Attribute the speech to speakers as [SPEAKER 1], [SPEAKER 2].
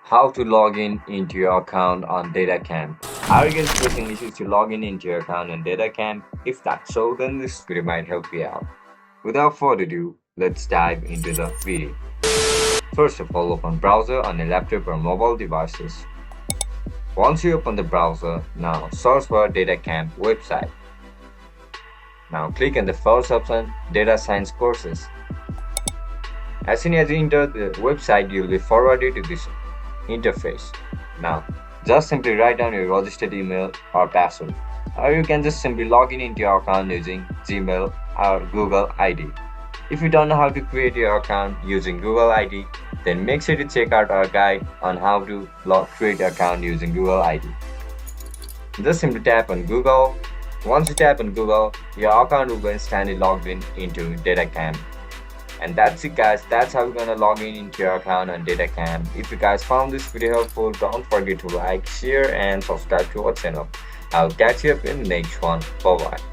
[SPEAKER 1] How to log in into your account on DataCamp. Are you guys facing issues to log in into your account on DataCamp? If that's so, then this video might help you out. Without further ado, let's dive into the video. First of all, open browser on a laptop or mobile devices. Once you open the browser, now search for DataCamp website. Now click on the first option, Data Science Courses. As soon as you enter the website, you will be forwarded to this interface. Now, just simply write down your registered email or password, or you can just simply log in into your account using Gmail or Google ID. If you don't know how to create your account using Google ID, then make sure to check out our guide on how to create an account using Google ID. Just simply tap on Google. Once you tap on Google, your account will be instantly logged in into DataCamp. And that's it guys, that's how you're gonna log in into your account on DataCamp. If you guys found this video helpful, don't forget to like, share and subscribe to our channel. I'll catch you up in the next one. Bye bye.